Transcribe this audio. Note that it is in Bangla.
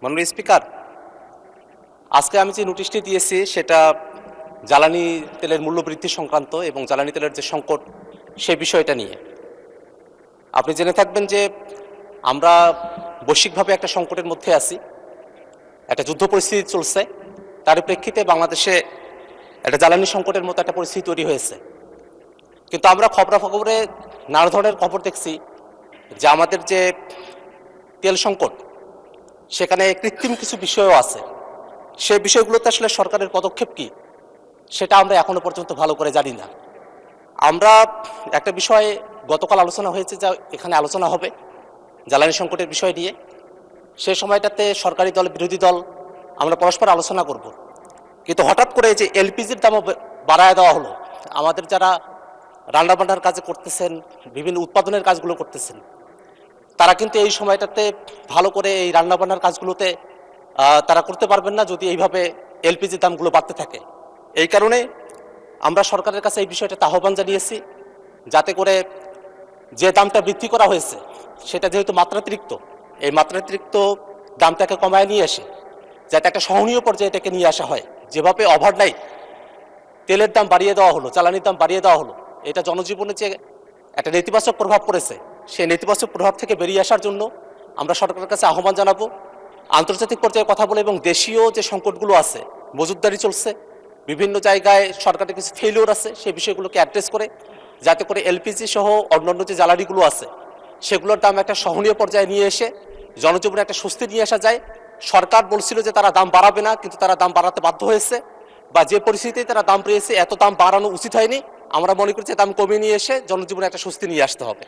মাননীয় স্পিকার, আজকে আমি যে নোটিশটি দিয়েছি সেটা জ্বালানি তেলের মূল্য বৃদ্ধি সংক্রান্ত এবং জ্বালানি তেলের যে সংকট সে বিষয়টা নিয়ে। আপনি জেনে থাকবেন যে আমরা বৈশ্বিকভাবে একটা সংকটের মধ্যে আছি, একটা যুদ্ধ পরিস্থিতি চলছে। তার প্রেক্ষিতে বাংলাদেশে একটা জ্বালানি সংকটের মতো একটা পরিস্থিতি তৈরি হয়েছে। কিন্তু আমরা খবরাখবরে নানা ধরনের খবর দেখছি যে আমাদের যে তেল সংকট সেখানে কৃত্রিম কিছু বিষয়ও আছে। সেই বিষয়গুলোতে আসলে সরকারের পদক্ষেপ কি সেটা আমরা এখনো পর্যন্ত ভালো করে জানি না। আমরা একটা বিষয়ে গতকাল আলোচনা হয়েছে, যা এখানে আলোচনা হবে জ্বালানি সংকটের বিষয় নিয়ে। সেই সময়টাতে সরকারি দল বিরোধী দল আমরা পরস্পর আলোচনা করব, কিন্তু হঠাৎ করে যে এলপিজির দামও বাড়ায় দেওয়া হলো। আমাদের যারা রান্নাবান্নার কাজ করতেছেন, বিভিন্ন উৎপাদনের কাজগুলো করতেছেন, তারা কিন্তু এই সময়টাতে ভালো করে এই রান্নাবান্নার কাজগুলোতে তারা করতে পারবেন না যদি এইভাবে এলপিজির দামগুলো বাড়তে থাকে। এই কারণে আমরা সরকারের কাছে এই বিষয়টাতে আহ্বান জানিয়েছি, যাতে করে যে দামটা বৃদ্ধি করা হয়েছে সেটা যেহেতু মাত্রাতিরিক্ত, এই মাত্রাতিরিক্ত দামটাকে কমায় নিয়ে আসে, যাতে একটা সহনীয় পর্যায়ে এটাকে নিয়ে আসা হয়। যেভাবে ওভারনাইট তেলের দাম বাড়িয়ে দেওয়া হলো, জ্বালানির দাম বাড়িয়ে দেওয়া হলো, এটা জনজীবনে যে একটা নেতিবাচক প্রভাব পড়েছে, সেই নেতিবাচক প্রভাব থেকে বেরিয়ে আসার জন্য আমরা সরকারের কাছে আহ্বান জানাবো। আন্তর্জাতিক পর্যায়ে কথা বলে এবং দেশীয় যে সংকটগুলো আছে, মজুতদারি চলছে, বিভিন্ন জায়গায় সরকারের কিছু ফেলিওর আছে, সেই বিষয়গুলোকে অ্যাড্রেস করে যাতে করে এলপিজি সহ অন্যান্য যে জ্বালানিগুলো আছে সেগুলোর দাম একটা সহনীয় পর্যায়ে নিয়ে এসে জনজীবনে একটা স্বস্তি নিয়ে আসা যায়। সরকার বলছিল যে তারা দাম বাড়াবে না, কিন্তু তারা দাম বাড়াতে বাধ্য হয়েছে, বা যে পরিস্থিতিতে তারা দাম পেয়েছে এত দাম বাড়ানো উচিত হয়নি। আমরা মনে করি যে দাম কমিয়ে নিয়ে এসে জনজীবনে একটা স্বস্তি নিয়ে আসতে হবে।